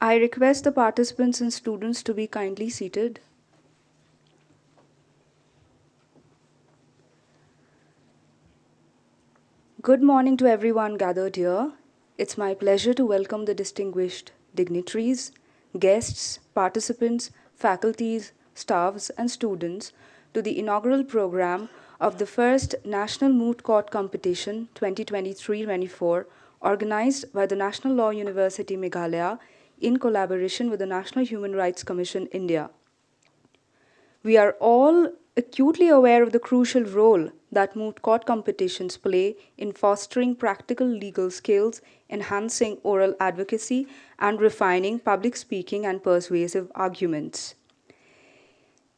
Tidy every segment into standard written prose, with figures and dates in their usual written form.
I request the participants and students to be kindly seated. Good morning to everyone gathered here. It's my pleasure to welcome the distinguished dignitaries, guests, participants, faculties, staffs, and students to the inaugural program of the first National Moot Court Competition 2023-24 organized by the National Law University Meghalaya in collaboration with the National Human Rights Commission India. We are all acutely aware of the crucial role that moot court competitions play in fostering practical legal skills, enhancing oral advocacy, and refining public speaking and persuasive arguments.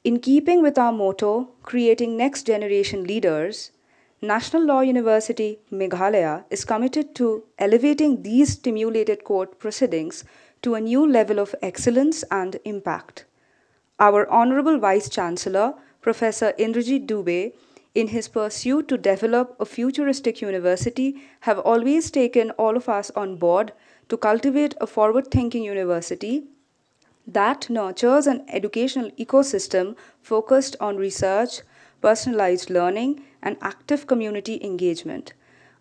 In keeping with our motto, creating next generation leaders, National Law University Meghalaya is committed to elevating these stimulated court proceedings to a new level of excellence and impact. Our Honorable Vice Chancellor, Professor Indrajit Dubey, in his pursuit to develop a futuristic university, have always taken all of us on board to cultivate a forward-thinking university that nurtures an educational ecosystem focused on research, personalized learning, and active community engagement.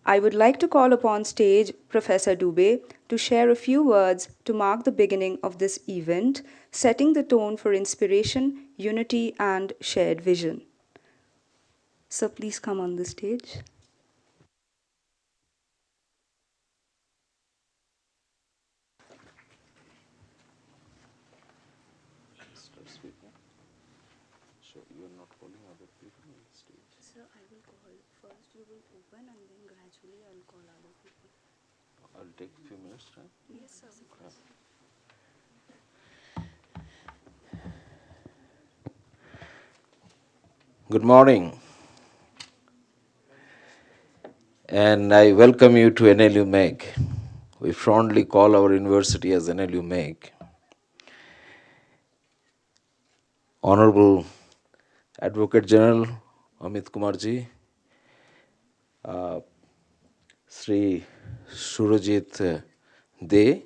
I would like to call upon stage Professor Dubey to share a few words to mark the beginning of this event, setting the tone for inspiration, unity, and shared vision. Sir, please come on the stage. So you are not calling other people on the stage? Sir, I will call. First you will open and then gradually I will call other people. I'll take a few minutes time. Yes, sir. Good morning, and I welcome you to NLU Meg. We fondly call our university as NLU Meg. Honorable Advocate General Amit Kumarji, Sri Surajit De,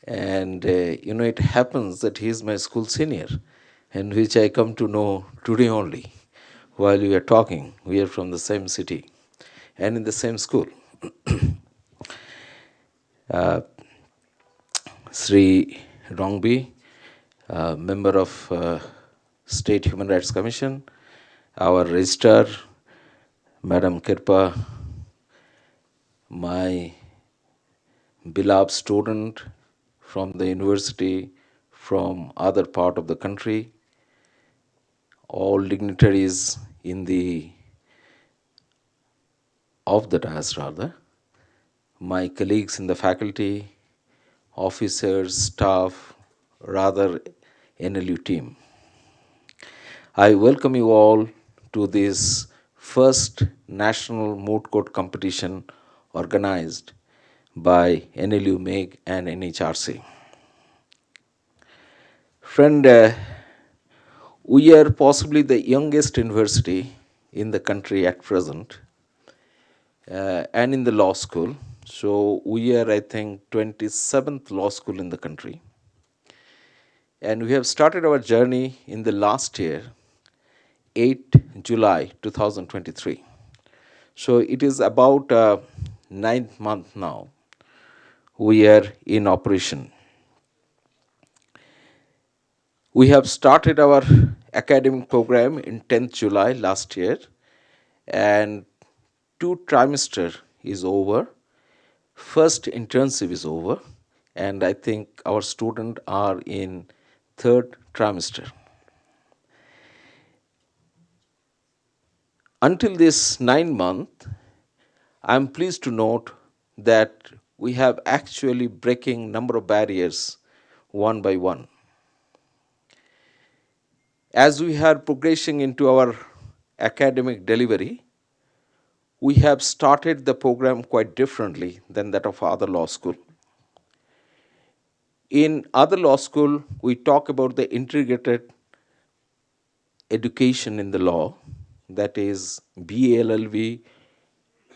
and it happens that he is my school senior, and which I come to know today only while we are talking. We are from the same city and in the same school. Sri Rongbi, member of State Human Rights Commission, our registrar, Madam Kirpa, my beloved student from the university, from other part of the country, all dignitaries of the dais rather, my colleagues in the faculty, officers, staff, rather NLU team. I welcome you all to this first national moot court competition organized by NLU Meg and Inauguration. Friend, we are possibly the youngest university in the country at present and in the law school. So we are, I think, 27th law school in the country. And we have started our journey in the last year, 8 July 2023. So it is about 9th month now. We are in operation. We have started our academic program in 10th July last year, and 2 trimester is over. First intensive is over, and I think our students are in 3rd trimester. Until this 9 month, I am pleased to note that we have actually breaking number of barriers one by one. As we are progressing into our academic delivery, we have started the program quite differently than that of other law school. In other law school, we talk about the integrated education in the law, that is BALLB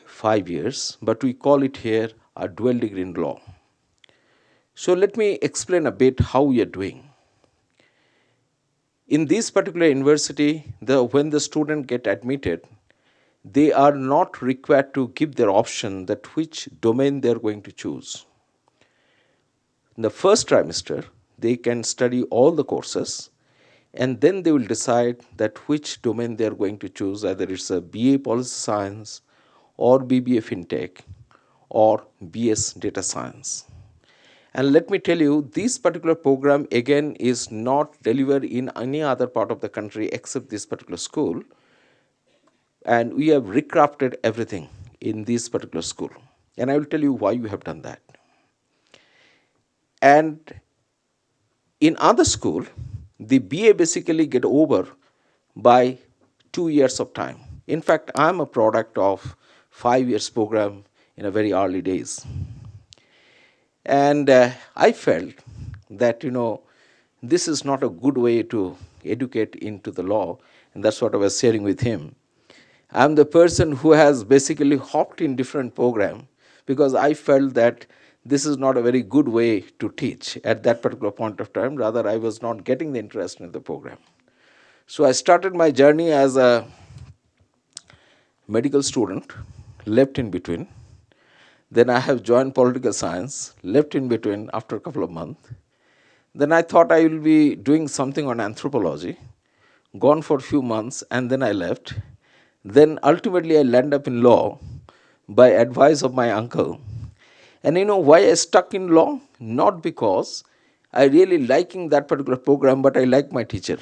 5 years, but we call it here a dual degree in law. So let me explain a bit how we are doing. In this particular university, when the student get admitted, they are not required to give their option that which domain they are going to choose. In the first trimester, they can study all the courses, and then they will decide that which domain they are going to choose, either it's a BA Policy Science or BBA FinTech or BS Data Science. And let me tell you, this particular program again is not delivered in any other part of the country except this particular school. And we have recrafted everything in this particular school. And I will tell you why we have done that. And in other school, the BA basically get over by 2 years of time. In fact, I'm a product of 5 years program in a very early days. And I felt that, this is not a good way to educate into the law. And that's what I was sharing with him. I'm the person who has basically hopped in different program because I felt that this is not a very good way to teach at that particular point of time. Rather, I was not getting the interest in the program. So I started my journey as a medical student, left in between. Then I have joined political science, left in between after a couple of months. Then I thought I will be doing something on anthropology, gone for a few months, and then I left. Then ultimately I landed up in law by advice of my uncle. And you know why I stuck in law? Not because I really liking that particular program, but I like my teacher.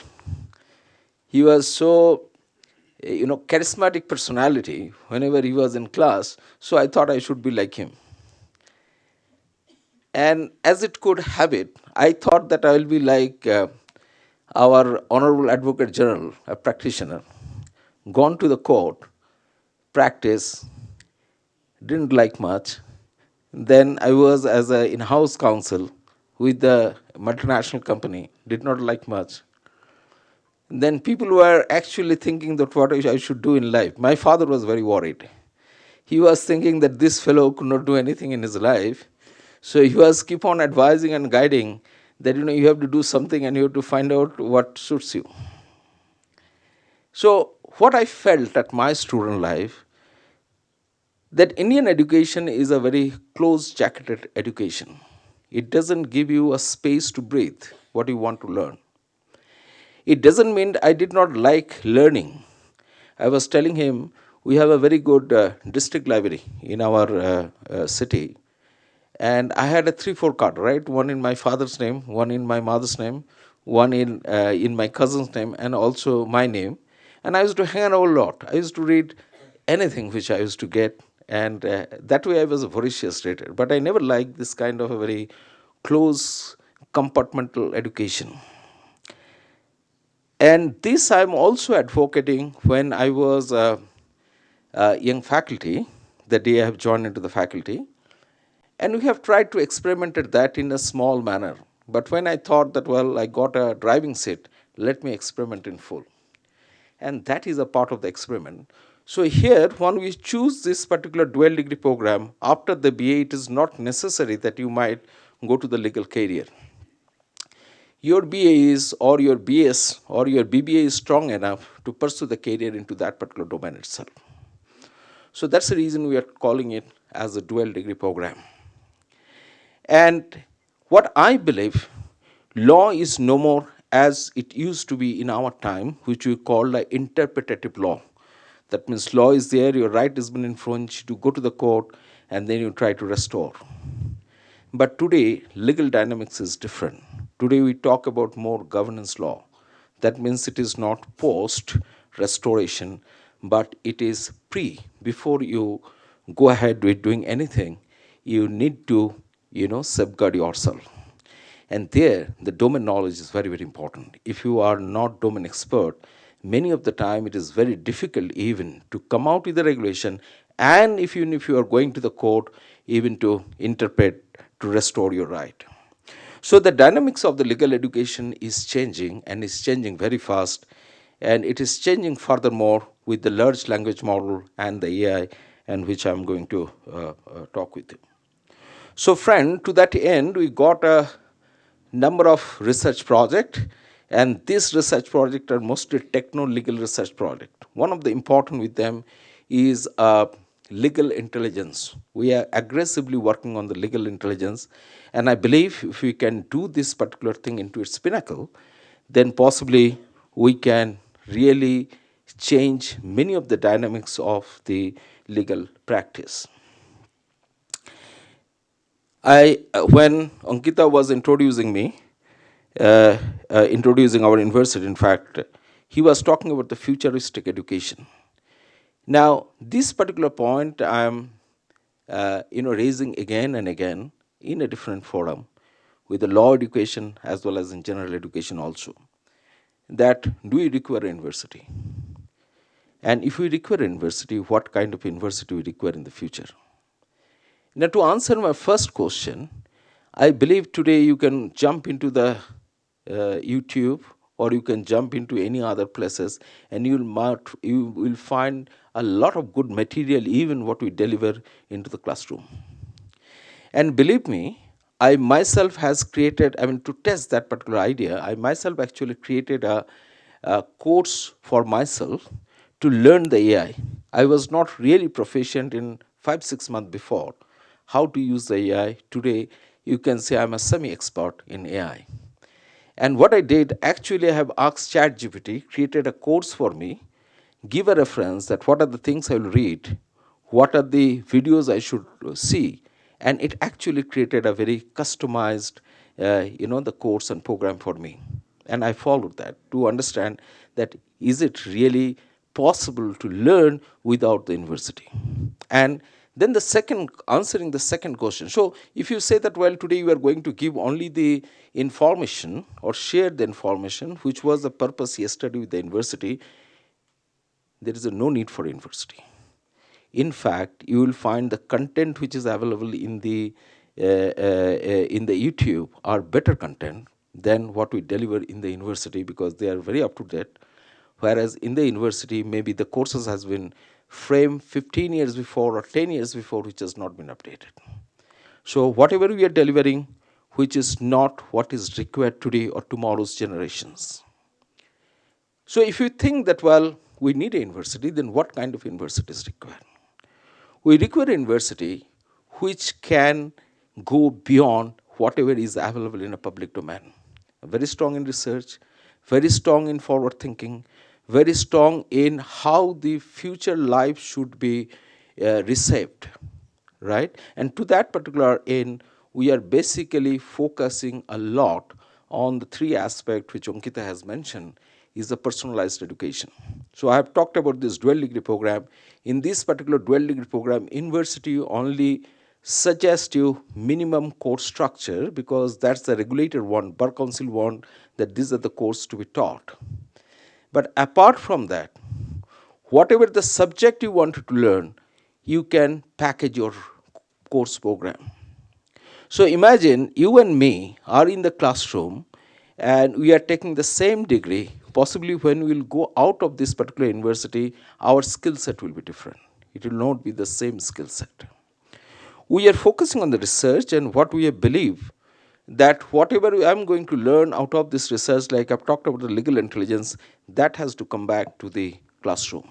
He was so charismatic personality whenever he was in class, so I thought I should be like him. And as it could have it, I thought that I will be like our Honorable Advocate General, a practitioner, gone to the court, practice, didn't like much. Then I was as an in-house counsel with the multinational company, did not like much. Then people were actually thinking that what I should do in life. My father was very worried. He was thinking that this fellow could not do anything in his life. So he was keep on advising and guiding that you have to do something and you have to find out what suits you. So what I felt at my student life, that Indian education is a very close jacketed education. It doesn't give you a space to breathe what you want to learn. It doesn't mean I did not like learning. I was telling him we have a very good district library in our city. And I had a 3-4 card, right? One in my father's name, one in my mother's name, one in my cousin's name, and also my name. And I used to hang around a lot. I used to read anything which I used to get, and that way I was a voracious reader. But I never liked this kind of a very close compartmental education. And this I'm also advocating when I was a young faculty, the day I have joined into the faculty. And we have tried to experiment at that in a small manner. But when I thought that, well, I got a driving seat, let me experiment in full. And that is a part of the experiment. So here, when we choose this particular dual degree program, after the BA, it is not necessary that you might go to the legal career. Your BA is, or your BS, or your BBA is strong enough to pursue the career into that particular domain itself. So that's the reason we are calling it as a dual degree program. And what I believe, law is no more as it used to be in our time, which we call the interpretative law. That means law is there, your right has been infringed, you go to the court, and then you try to restore. But today, legal dynamics is different. Today, we talk about more governance law. That means it is not post restoration, but it is pre. Before you go ahead with doing anything, you need to, safeguard yourself. And there, the domain knowledge is very, very important. If you are not domain expert, many of the time it is very difficult even to come out with the regulation, and even if you are going to the court, even to interpret, to restore your right. So the dynamics of the legal education is changing, and is changing very fast, and it is changing furthermore with the large language model and the AI, and which I'm going to talk with you. So, friend, to that end, we got a number of research projects, and these research projects are mostly techno-legal research projects. One of the important with them is legal intelligence. We are aggressively working on the legal intelligence, and I believe if we can do this particular thing into its pinnacle, then possibly we can really change many of the dynamics of the legal practice. When Ankita was introducing me, introducing our university, in fact, he was talking about the futuristic education. Now, this particular point I am, raising again and again in a different forum, with the law education as well as in general education also. That do we require a university? And if we require a university, what kind of university we require in the future? Now, to answer my first question, I believe today you can jump into the YouTube, or you can jump into any other places, and you will find a lot of good material, even what we deliver into the classroom. And believe me, I myself has created, I mean, to test that particular idea, I myself actually created a course for myself to learn the AI. I was not really proficient in 5 6 months before how to use the AI. Today, you can say I'm a semi-expert in AI. And what I did, actually, I have asked ChatGPT, created a course for me, give a reference that what are the things I will read, what are the videos I should see, and it actually created a very customized, the course and program for me. And I followed that to understand that is it really possible to learn without the university. And then the second, answering the second question. So if you say that, well, today you are going to give only the information or share the information, which was the purpose yesterday with the university, there is no need for university. In fact, you will find the content which is available in the YouTube are better content than what we deliver in the university, because they are very up to date. Whereas in the university, maybe the courses has been framed 15 years before or 10 years before, which has not been updated. So whatever we are delivering, which is not what is required today or tomorrow's generations. So if you think that, well, we need a university, then what kind of university is required? We require a university which can go beyond whatever is available in a public domain. Very strong in research, very strong in forward thinking, very strong in how the future life should be received, right? And to that particular end, we are basically focusing a lot on the three aspects which Ankita has mentioned, is the personalized education. So I have talked about this dual degree program. In this particular dual degree program, university only suggests you minimum course structure, because that's the regulator want, Bar Council want that these are the courses to be taught. But apart from that, whatever the subject you wanted to learn, you can package your course program. So imagine you and me are in the classroom and we are taking the same degree. Possibly when we will go out of this particular university, our skill set will be different. It will not be the same skill set. We are focusing on the research, and what we believe that whatever I'm going to learn out of this research, like I've talked about the legal intelligence, that has to come back to the classroom.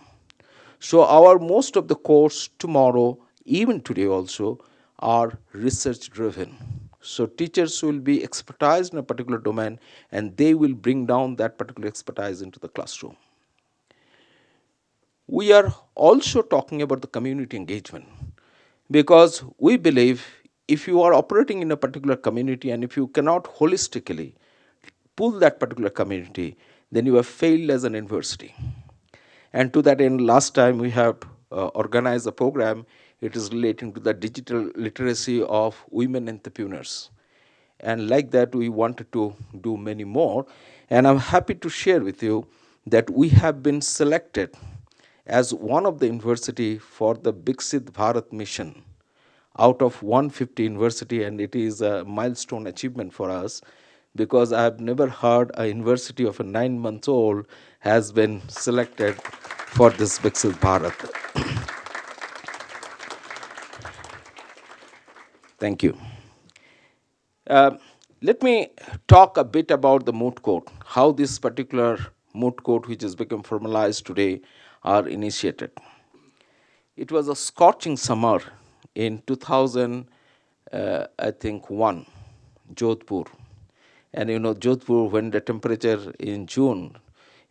So our most of the course tomorrow, even today also, are research driven. So teachers will be expertise in a particular domain, and they will bring down that particular expertise into the classroom. We are also talking about the community engagement, because we believe if you are operating in a particular community and if you cannot holistically pull that particular community, then you have failed as an university. And to that end, last time we have organized a program. It is relating to the digital literacy of women entrepreneurs. And like that, we wanted to do many more. And I'm happy to share with you that we have been selected as one of the university for the Biksit Bharat mission out of 150 university, and it is a milestone achievement for us, because I have never heard a university of a 9 months old has been selected for this Biksit Bharat. Thank you. Uh, Let me talk a bit about the moot court, how this particular moot court, which has become formalized today, are initiated. It was a scorching summer in 2000, I think, 1, Jodhpur. And Jodhpur, when the temperature in June,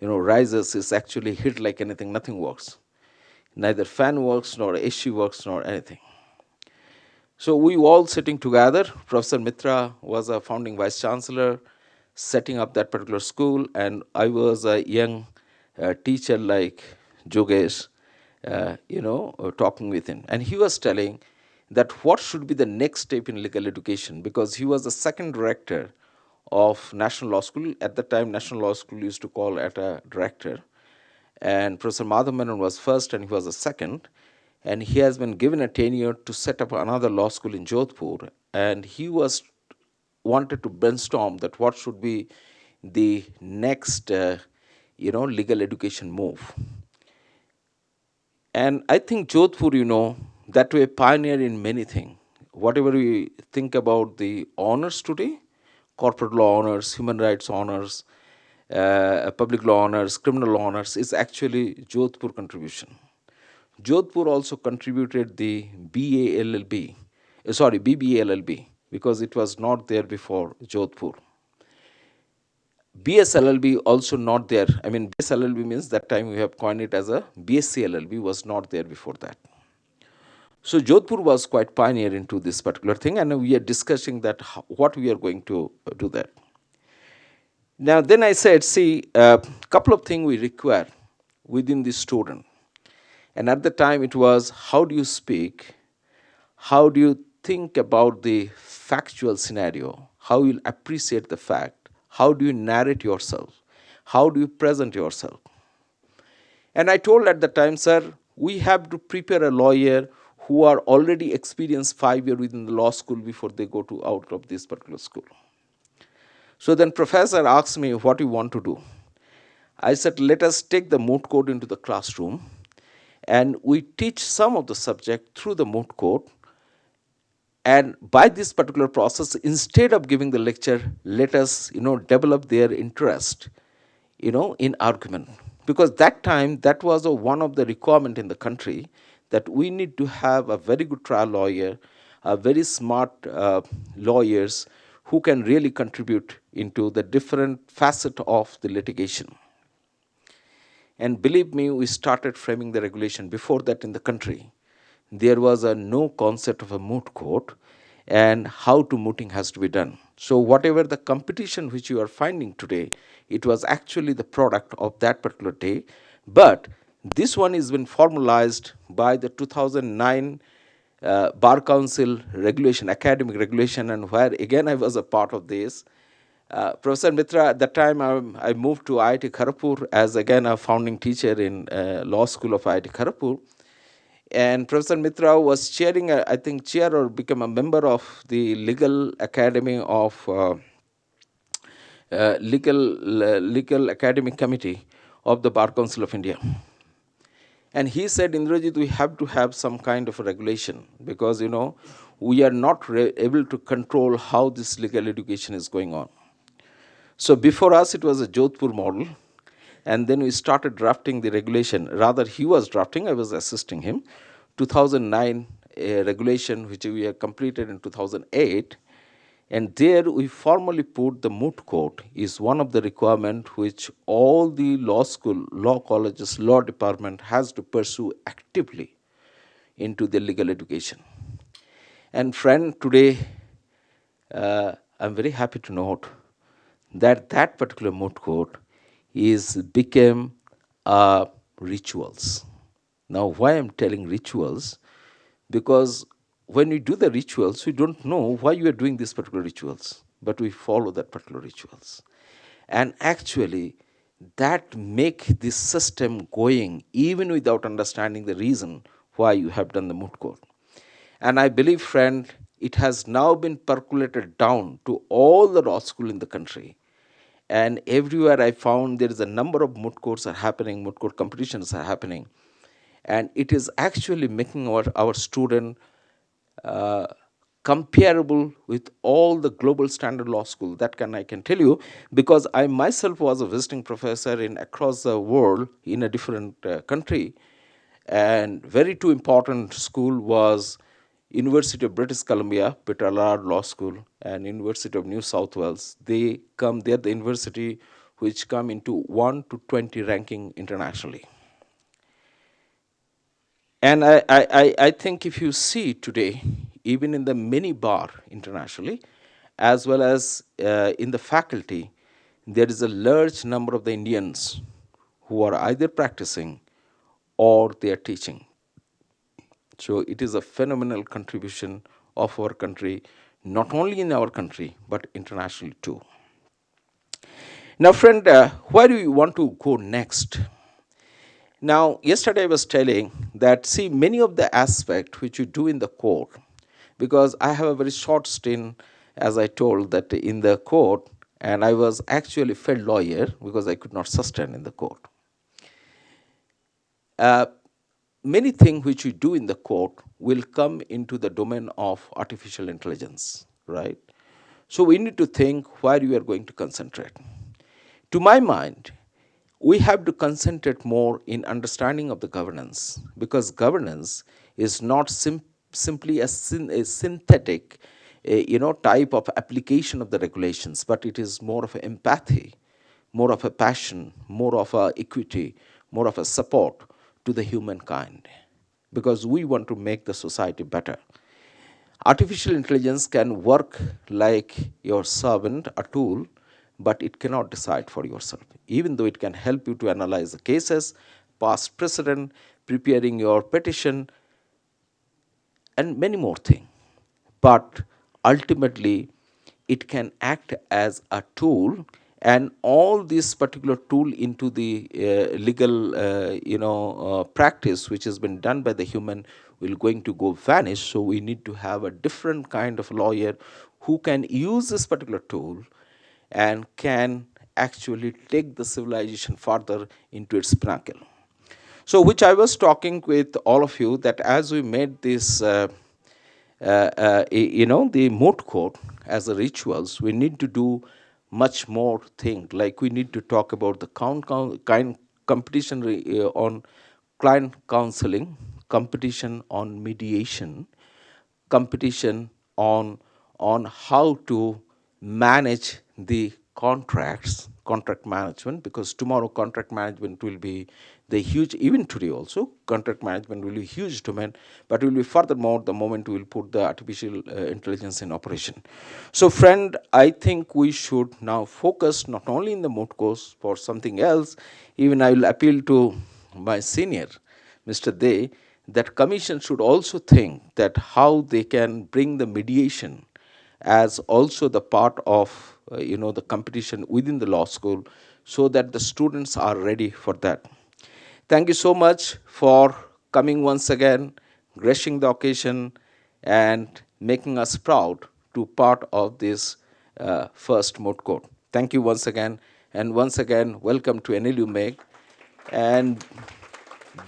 rises, is actually hit like anything, nothing works. Neither fan works, nor AC works, nor anything. So we all sitting together. Professor Mitra was a founding vice chancellor, setting up that particular school, and I was a young teacher like Jogesh, talking with him, and he was telling that what should be the next step in legal education, because he was the second director of National Law School. At the time, National Law School used to call at a director, and Professor Madhav Menon was first and he was the second, and he has been given a tenure to set up another law school in Jodhpur, and he was wanted to brainstorm that what should be the next legal education move. And I think Jodhpur, that way pioneer in many things. Whatever we think about the honors today, corporate law honors, human rights honors, public law honors, criminal law honors, is actually Jodhpur contribution. Jodhpur also contributed the BBALLB, because it was not there before Jodhpur. BSLLB also not there. I mean, BSLLB means that time we have coined it as a BSCLLB, was not there before that. So Jodhpur was quite pioneer into this particular thing, and we are discussing that what we are going to do that. Now, then I said, see, a couple of things we require within the student. And at the time, it was how do you speak, how do you think about the factual scenario, how you appreciate the fact, how do you narrate yourself, how do you present yourself. And I told at the time, sir, we have to prepare a lawyer who are already experienced 5 years within the law school before they go to out of this particular school. So then professor asked me, what do you want to do? I said, let us take the moot court into the classroom and we teach some of the subject through the moot court. And by this particular process, instead of giving the lecture, let us, develop their interest, in argument. Because that time, that was one of the requirement in the country, that we need to have a very good trial lawyer, a very smart lawyers who can really contribute into the different facet of the litigation. And believe me, we started framing the regulation. Before that in the country, there was no concept of a moot court and how to mooting has to be done. So whatever the competition which you are finding today, it was actually the product of that particular day. But this one has been formalized by the 2009 Bar Council regulation, academic regulation, and where again I was a part of this. Professor Mitra, at that time I moved to IIT Kharagpur as again a founding teacher in law school of IIT Kharagpur. And Professor Mitra was chairing, I think, chair or become a member of the legal academy of legal academic committee of the Bar Council of India. And he said, Indrajit, we have to have some kind of a regulation because, we are not able to control how this legal education is going on. So before us, it was a Jodhpur model. And then we started drafting the regulation. Rather, he was drafting, I was assisting him. 2009 a regulation which we have completed in 2008. And there we formally put the moot court is one of the requirement which all the law school, law colleges, law department has to pursue actively into the legal education. And friend, today I'm very happy to note that that particular moot court is became rituals. Now, why I'm telling rituals? Because when we do the rituals, we don't know why you are doing these particular rituals, but we follow that particular rituals. And actually, that make this system going even without understanding the reason why you have done the moot court. And I believe, friend, it has now been percolated down to all the law school in the country. And everywhere I found there is a number of moot courts are happening, moot court competitions are happening. And it is actually making our student comparable with all the global standard law school. That can I can tell you, because I myself was a visiting professor in across the world in a different country, and very two important school was University of British Columbia, Peter Allard Law School, and University of New South Wales. They're the university which come into 1 to 20 ranking internationally. And I think if you see today, even in the many bar internationally, as well as in the faculty, there is a large number of the Indians who are either practicing or they are teaching. So it is a phenomenal contribution of our country, not only in our country, but internationally too. Now, friend, where do you want to go next? Now, yesterday I was telling that, see, many of the aspects which you do in the court, because I have a very short stint, as I told, that in the court, and I was actually failed lawyer because I could not sustain in the court. Uh, Many things which you do in the court will come into the domain of artificial intelligence, right? So we need to think where you are going to concentrate. To my mind, we have to concentrate more in understanding of the governance, because governance is not simply a synthetic type of application of the regulations, but it is more of empathy, more of a passion, more of a equity, more of a support to the humankind, because we want to make the society better. Artificial intelligence can work like your servant, a tool, but it cannot decide for yourself. Even though it can help you to analyze the cases, past precedent, preparing your petition, and many more things. But ultimately, it can act as a tool, and all this particular tool into the legal practice which has been done by the human will going to go vanish. So we need to have a different kind of lawyer who can use this particular tool and can actually take the civilization further into its pinnacle. So, which I was talking with all of you, that as we made this, the moot court as a rituals, we need to do much more thing. Like we need to talk about the kind competition on client counseling, competition on mediation, competition on how to manage the contract management, because tomorrow contract management will be the huge, even today also contract management will be huge domain, but will be furthermore the moment we will put the artificial intelligence in operation. So friend, I think we should now focus not only in the moot course for something else. Even I will appeal to my senior Mr. Day, that commission should also think that how they can bring the mediation as also the part of the competition within the law school, so that the students are ready for that. Thank you so much for coming once again, gracing the occasion, and making us proud to part of this first moot court. Thank you once again, and once again welcome to NLU Meg. And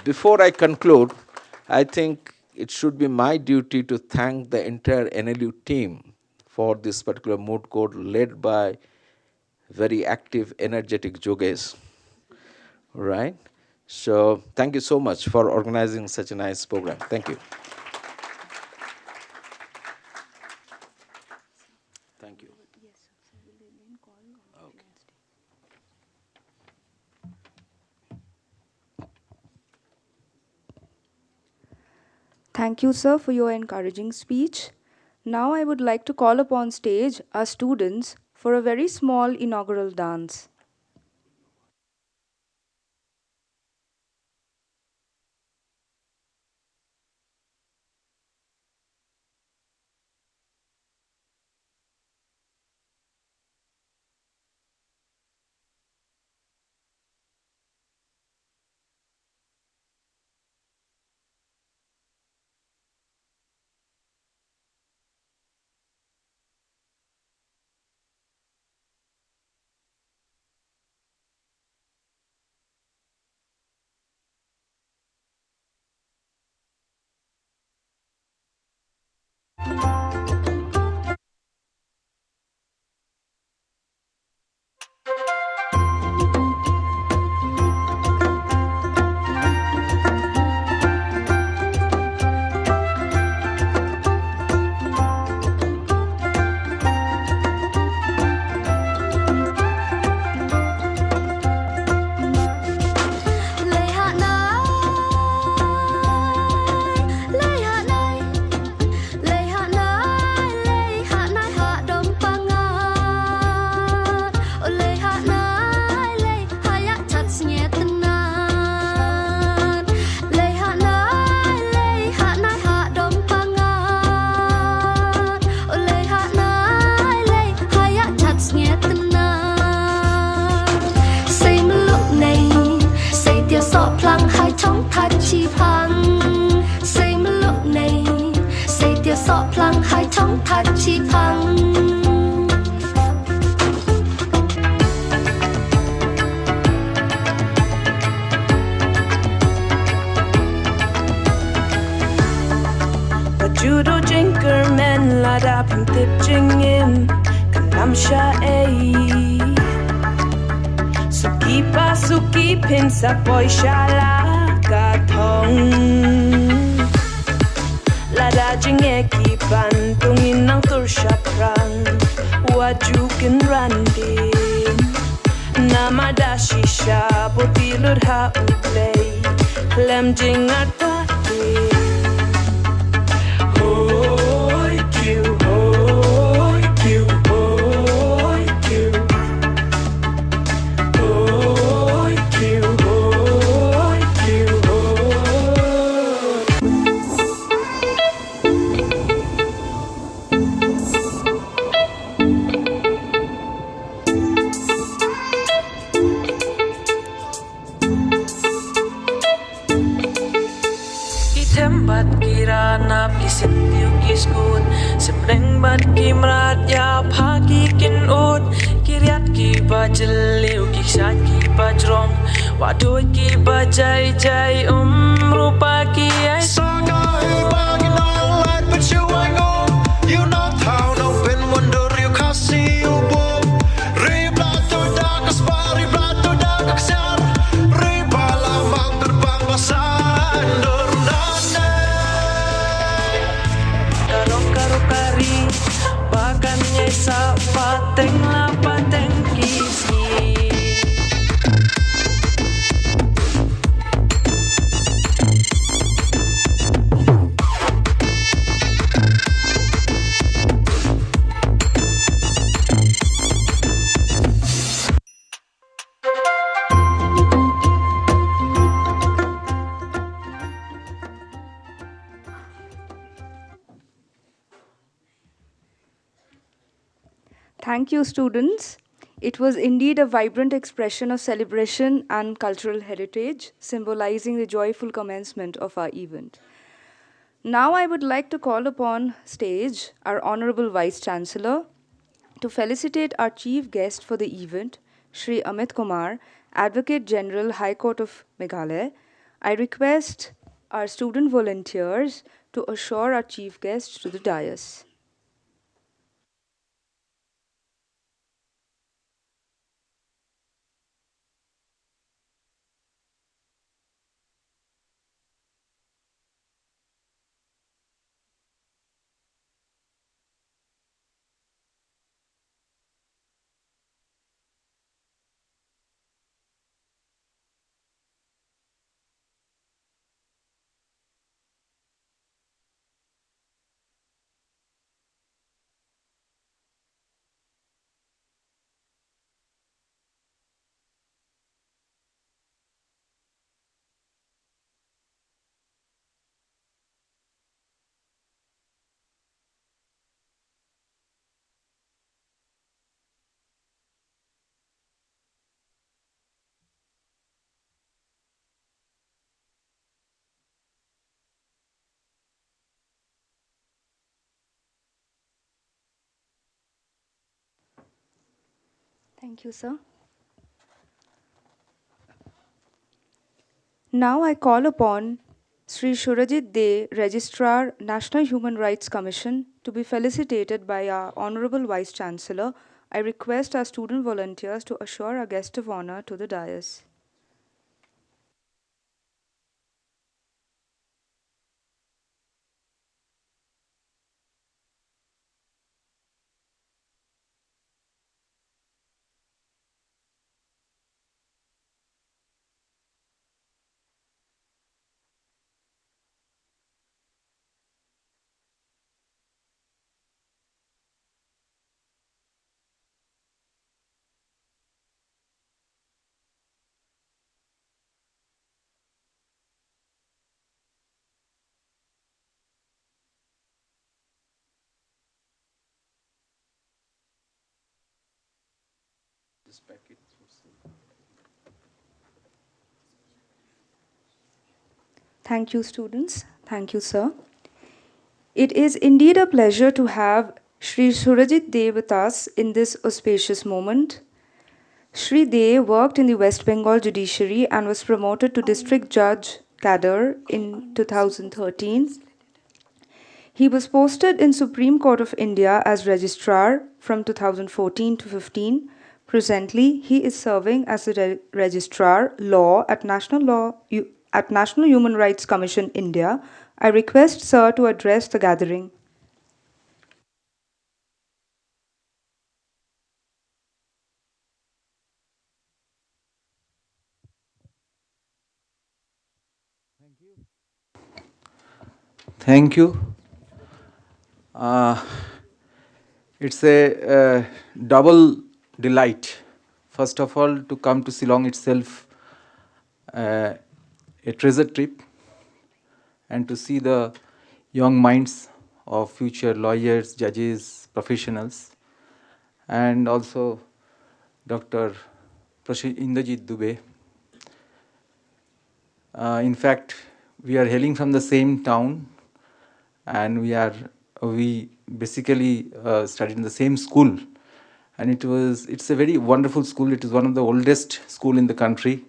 before I conclude, I think it should be my duty to thank the entire NLU team for this particular moot court, led by very active, energetic Jogesh. Right? So thank you so much for organizing such a nice program. Thank you. Thank you. Okay. Thank you, sir, for your encouraging speech. Now I would like to call upon stage our students for a very small inaugural dance. 청 타치팡 Judo jinker men lada ping tip jingim kanam sha suki pin sa boy shala ka thong lada jinge ki bantung inang tur shaprang wajukin randin namada shisha botilur ha uplay lem jingat pati Tempat kira nap kisit tiu kiskut semreng bat kimrat ya pagi kin ut kiriat ki bajeliu ki sat ki bajrong wadoi ki bajai jai rupa ki ai Sanga bagi nong let but you I go you know how no bin wonder you kasi ubo riblato da kaspar riblato da kaksar ribala mang terbang basandor kari bakannya sa pateng la pateng kisi Thank you, students. It was indeed a vibrant expression of celebration and cultural heritage, symbolizing the joyful commencement of our event. Now, I would like to call upon stage our Honorable Vice Chancellor to felicitate our chief guest for the event, Shri Amit Kumar, Advocate General, High Court of Meghalaya. I request our student volunteers to assure our chief guest to the dais. Thank you, sir. Now I call upon Sri Shurajit De, Registrar, National Human Rights Commission, to be felicitated by our Honorable Vice Chancellor. I request our student volunteers to assure our guest of honor to the dais. Thank you, students. Thank you, sir. It is indeed a pleasure to have Sri Surajit Dev with us in this auspicious moment. Sri Dev worked in the West Bengal judiciary and was promoted to district judge cadre in 2013. He was posted in Supreme Court of India as registrar from 2014 to 15. Presently, he is serving as the registrar law at National Human Rights Commission India. I request sir to address the gathering. Thank you. It's a double delight. First of all, to come to Shillong itself, a treasure trip, and to see the young minds of future lawyers, judges, professionals, and also Dr. Indrajit Dubey. In fact, we are hailing from the same town, and we basically studied in the same school, and it's a very wonderful school. It is one of the oldest school in the country.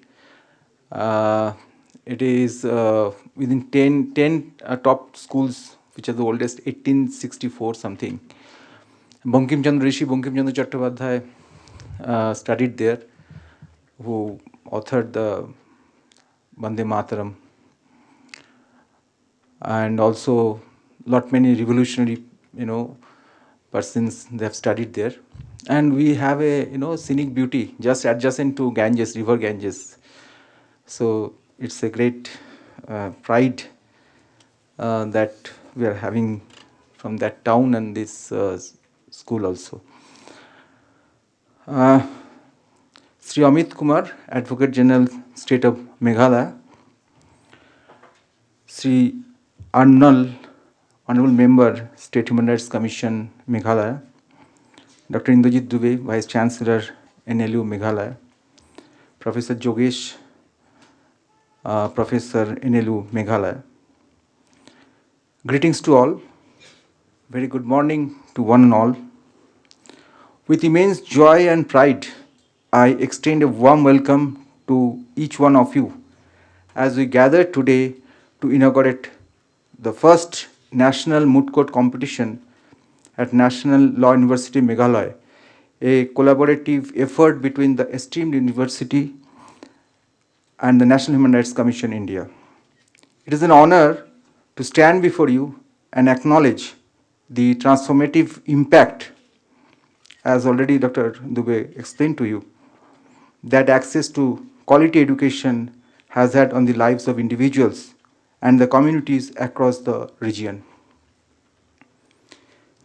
It is within 10 top schools, which are the oldest, 1864 something. Bankim Chandra Chattopadhyay studied there, who authored the Vande Mataram, and also lot many revolutionary persons, they have studied there. And we have a scenic beauty just adjacent to Ganges, river Ganges. So it's a great pride that we are having from that town and this school also. Sri Amit Kumar, Advocate General, State of Meghalaya. Sri Arnal, Honorable Member, State Human Rights Commission, Meghalaya. Dr. Indrajit Dubey, Vice Chancellor, NLU, Meghalaya. Professor Jogesh, Professor, NLU, Meghalaya. Greetings to all. Very good morning to one and all. With immense joy and pride, I extend a warm welcome to each one of you as we gather today to inaugurate the first National Moot Court competition at National Law University, Meghalaya, a collaborative effort between the esteemed university and the National Human Rights Commission, India. It is an honor to stand before you and acknowledge the transformative impact, as already Dr. Dubey explained to you, that access to quality education has had on the lives of individuals and the communities across the region.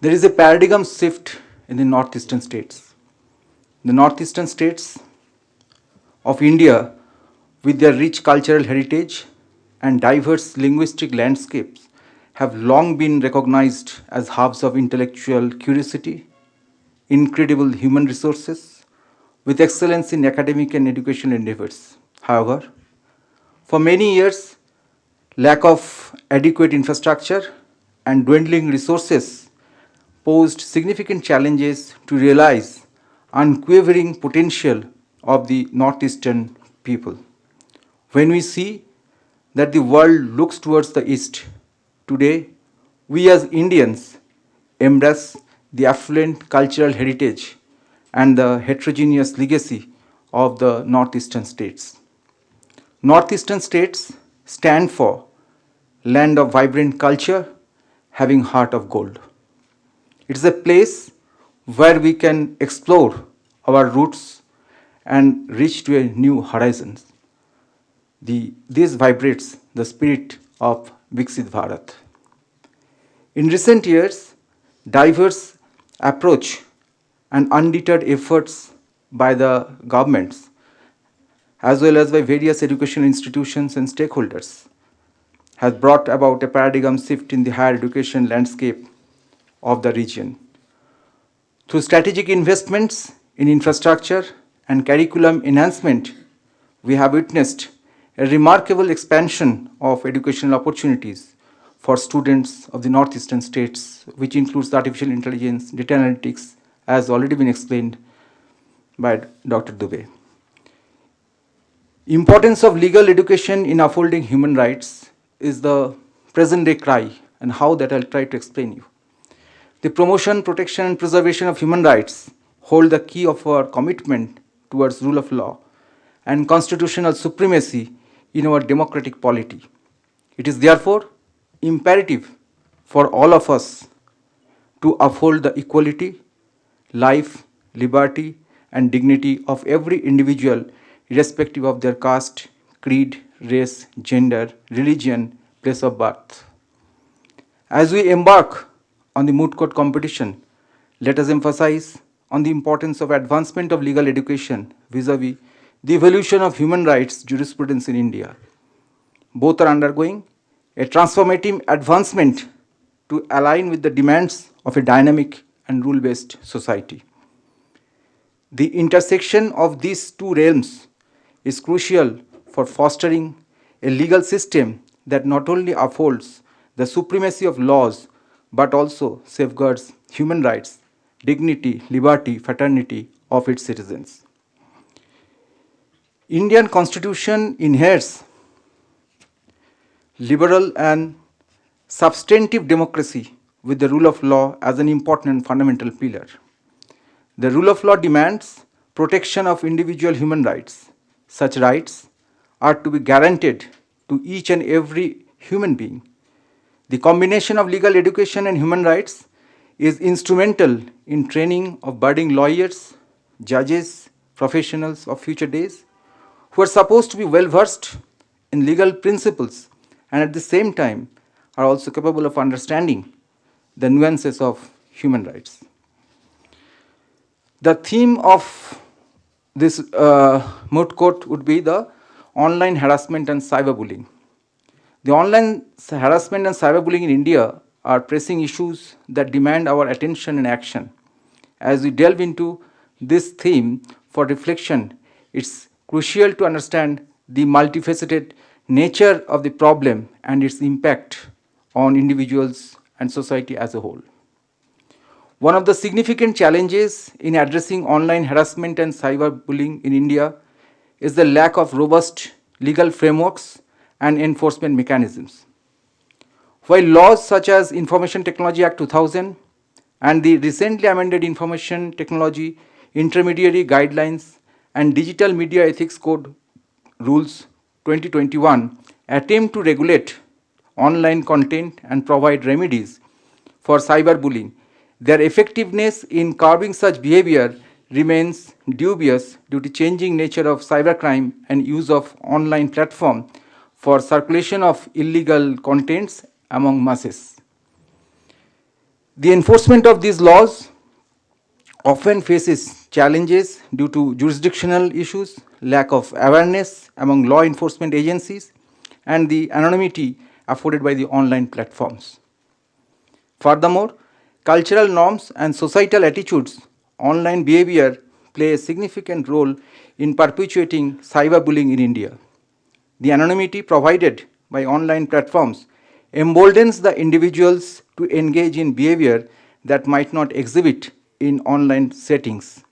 There is a paradigm shift in the northeastern states. The northeastern states of India, with their rich cultural heritage and diverse linguistic landscapes, have long been recognized as hubs of intellectual curiosity, incredible human resources, with excellence in academic and educational endeavors. However, for many years, lack of adequate infrastructure and dwindling resources posed significant challenges to realize unquavering potential of the northeastern people. When we see that the world looks towards the east, today we as Indians embrace the affluent cultural heritage and the heterogeneous legacy of the northeastern states. Northeastern states stand for land of vibrant culture, having heart of gold. It is a place where we can explore our roots and reach to a new horizons. This vibrates the spirit of Viksit Bharat. In recent years, diverse approach and undeterred efforts by the governments, as well as by various educational institutions and stakeholders, has brought about a paradigm shift in the higher education landscape of the region. Through strategic investments in infrastructure and curriculum enhancement, we have witnessed a remarkable expansion of educational opportunities for students of the northeastern states, which includes artificial intelligence, data analytics, as already been explained by Dr. Dubey. Importance of legal education in upholding human rights is the present day cry, and how that I'll try to explain you. The promotion, protection, and preservation of human rights hold the key of our commitment towards rule of law and constitutional supremacy in our democratic polity. It is therefore imperative for all of us to uphold the equality, life, liberty, and dignity of every individual, irrespective of their caste, creed, race, gender, religion, place of birth. As we embark on the Moot Court competition, let us emphasize on the importance of advancement of legal education vis-a-vis the evolution of human rights jurisprudence in India. Both are undergoing a transformative advancement to align with the demands of a dynamic and rule-based society. The intersection of these two realms is crucial for fostering a legal system that not only upholds the supremacy of laws but also safeguards human rights, dignity, liberty, fraternity of its citizens. Indian Constitution inheres liberal and substantive democracy with the rule of law as an important and fundamental pillar. The rule of law demands protection of individual human rights. Such rights are to be guaranteed to each and every human being. The combination of legal education and human rights is instrumental in training of budding lawyers, judges, professionals of future days who are supposed to be well versed in legal principles and at the same time are also capable of understanding the nuances of human rights. The theme of this Moot Court would be the online harassment and cyberbullying. The online harassment and cyberbullying in India are pressing issues that demand our attention and action. As we delve into this theme for reflection, it's crucial to understand the multifaceted nature of the problem and its impact on individuals and society as a whole. One of the significant challenges in addressing online harassment and cyberbullying in India is the lack of robust legal frameworks and enforcement mechanisms. While laws such as Information Technology Act 2000 and the recently amended Information Technology Intermediary Guidelines and Digital Media Ethics Code Rules 2021 attempt to regulate online content and provide remedies for cyberbullying, their effectiveness in curbing such behavior remains dubious due to changing nature of cybercrime and use of online platform for circulation of illegal contents among masses. The enforcement of these laws often faces challenges due to jurisdictional issues, lack of awareness among law enforcement agencies, and the anonymity afforded by the online platforms. Furthermore, cultural norms and societal attitudes, online behavior play a significant role in perpetuating cyberbullying in India. The anonymity provided by online platforms emboldens the individuals to engage in behavior that might not exhibit in online settings.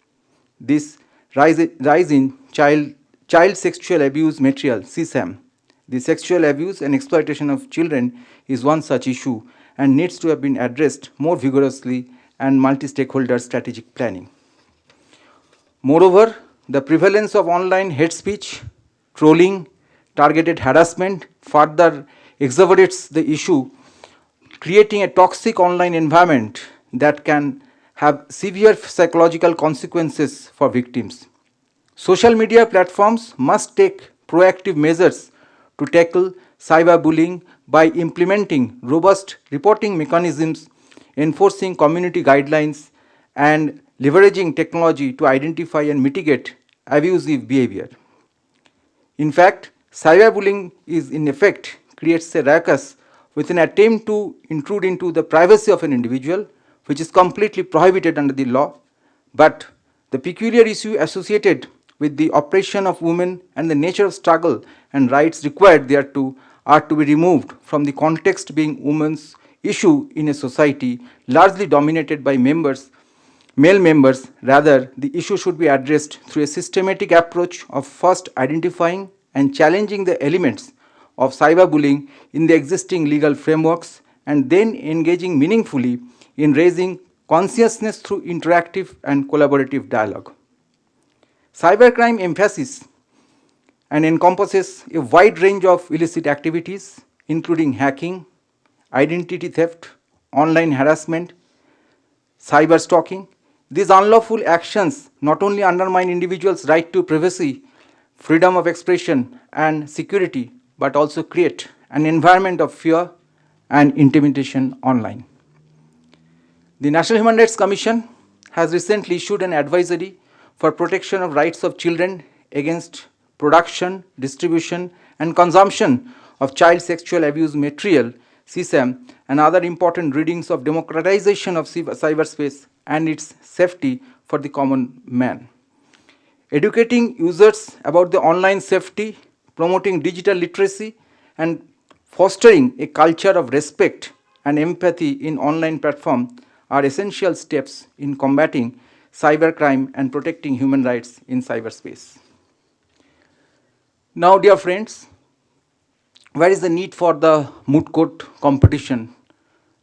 This rise in child sexual abuse material, CSAM. The sexual abuse and exploitation of children is one such issue and needs to have been addressed more vigorously and multi-stakeholder strategic planning. Moreover, the prevalence of online hate speech, trolling, targeted harassment further exacerbates the issue, creating a toxic online environment that can have severe psychological consequences for victims. Social media platforms must take proactive measures to tackle cyberbullying by implementing robust reporting mechanisms, enforcing community guidelines, and leveraging technology to identify and mitigate abusive behavior. In fact, cyberbullying is in effect creates a ruckus with an attempt to intrude into the privacy of an individual, which is completely prohibited under the law, but the peculiar issue associated with the oppression of women and the nature of struggle and rights required thereto are to be removed from the context being women's issue in a society largely dominated by male members. Rather, the issue should be addressed through a systematic approach of first identifying and challenging the elements of cyberbullying in the existing legal frameworks and then engaging meaningfully in raising consciousness through interactive and collaborative dialogue. Cybercrime emphasis and encompasses a wide range of illicit activities, including hacking, identity theft, online harassment, cyber stalking. These unlawful actions not only undermine individuals' right to privacy, freedom of expression, and security, but also create an environment of fear and intimidation online. The National Human Rights Commission has recently issued an advisory for protection of rights of children against production, distribution, and consumption of child sexual abuse material, CSAM, and other important readings of democratization of cyberspace and its safety for the common man. Educating users about the online safety, promoting digital literacy, and fostering a culture of respect and empathy in online platforms are essential steps in combating cybercrime and protecting human rights in cyberspace. Now, dear friends, where is the need for the moot court competition?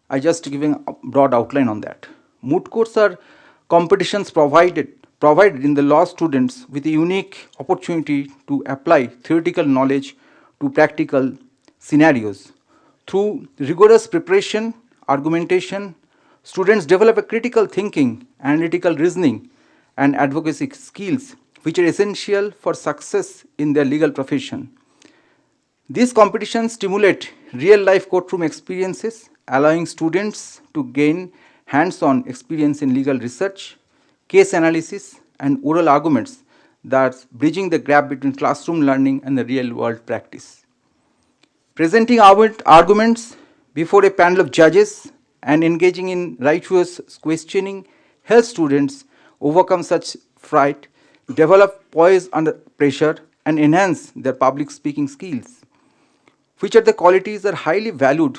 I just giving a broad outline on that. Moot courts are competitions provided in the law students with a unique opportunity to apply theoretical knowledge to practical scenarios. Through rigorous preparation, argumentation, students develop a critical thinking, analytical reasoning, and advocacy skills which are essential for success in their legal profession. These competitions stimulate real-life courtroom experiences, allowing students to gain hands-on experience in legal research, case analysis, and oral arguments, thus bridging the gap between classroom learning and the real-world practice. Presenting arguments before a panel of judges and engaging in rigorous questioning helps students overcome such fright, develop poise under pressure, and enhance their public speaking skills, which are the qualities are highly valued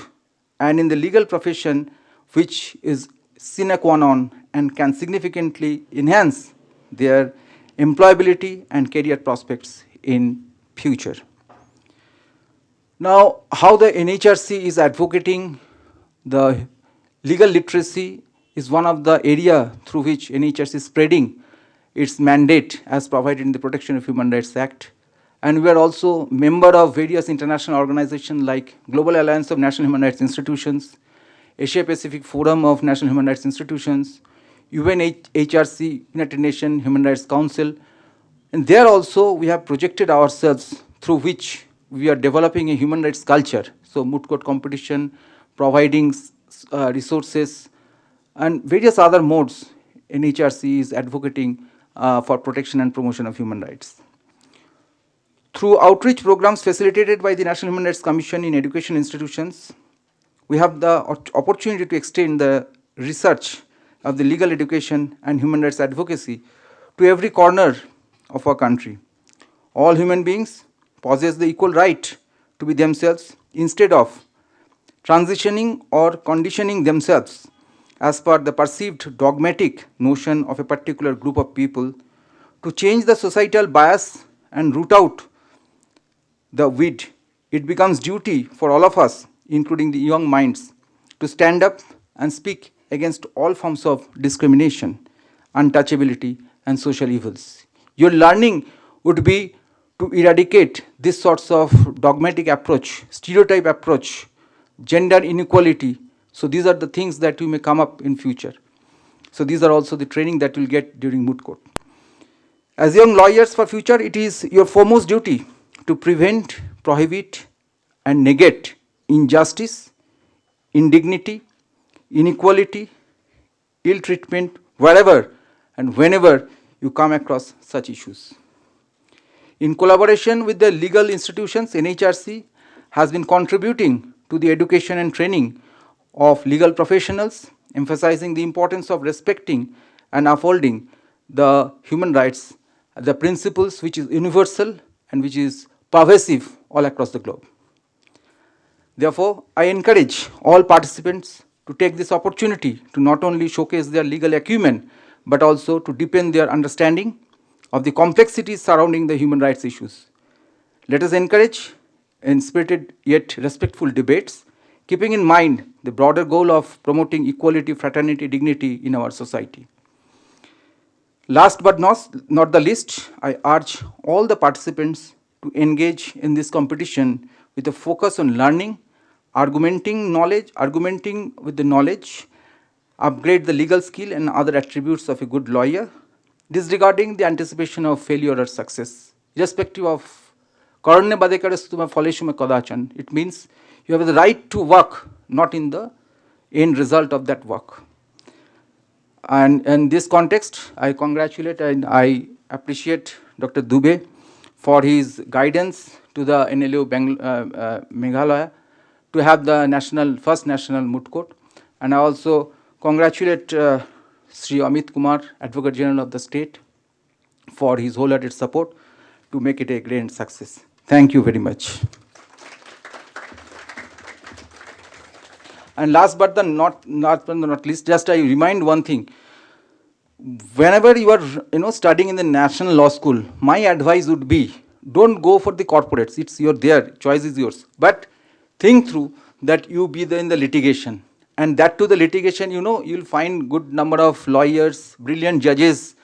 and in the legal profession, which is sine qua non and can significantly enhance their employability and career prospects in future. Now, how the NHRC is advocating the legal literacy is one of the area through which NHRC is spreading its mandate as provided in the Protection of Human Rights Act. And we are also member of various international organizations like Global Alliance of National Human Rights Institutions, Asia Pacific Forum of National Human Rights Institutions, UNHRC, United Nations Human Rights Council. And there also we have projected ourselves through which we are developing a human rights culture. So moot court competition, providing resources, and various other modes NHRC is advocating for protection and promotion of human rights. Through outreach programs facilitated by the National Human Rights Commission in education institutions, we have the opportunity to extend the research of the legal education and human rights advocacy to every corner of our country. All human beings possess the equal right to be themselves instead of transitioning or conditioning themselves as per the perceived dogmatic notion of a particular group of people. To change the societal bias and root out the weed, it becomes duty for all of us, including the young minds, to stand up and speak against all forms of discrimination, untouchability, and social evils. Your learning would be to eradicate this sorts of dogmatic approach, stereotype approach, gender inequality. So these are the things that you may come up in future. So these are also the training that you'll get during moot court. As young lawyers for future, it is your foremost duty to prevent, prohibit, and negate injustice, indignity, inequality, ill treatment, wherever and whenever you come across such issues. In collaboration with the legal institutions, NHRC has been contributing to the education and training of legal professionals, emphasizing the importance of respecting and upholding the human rights, the principles which is universal and which is pervasive all across the globe. Therefore, I encourage all participants to take this opportunity to not only showcase their legal acumen, but also to deepen their understanding of the complexities surrounding the human rights issues. Let us encourage spirited yet respectful debates, keeping in mind the broader goal of promoting equality, fraternity, dignity in our society. Last but not the least, I urge all the participants to engage in this competition with a focus on learning, argumenting with the knowledge, upgrade the legal skill and other attributes of a good lawyer, disregarding the anticipation of failure or success, irrespective of Karne badekaras foleshume kadachan. It means you have the right to work, not in the end result of that work. And in this context, I congratulate and I appreciate Dr. Dubey for his guidance to the NLU Meghalaya to have the first national moot court. And I also congratulate Sri Amit Kumar, Advocate General of the state, for his wholehearted support to make it a grand success. Thank you very much. And last but not least, just I remind one thing. Whenever you are studying in the national law school, my advice would be don't go for the corporates. It's their choice is yours. But think through that you be in the litigation. And that to the litigation, you'll find good number of lawyers, brilliant judges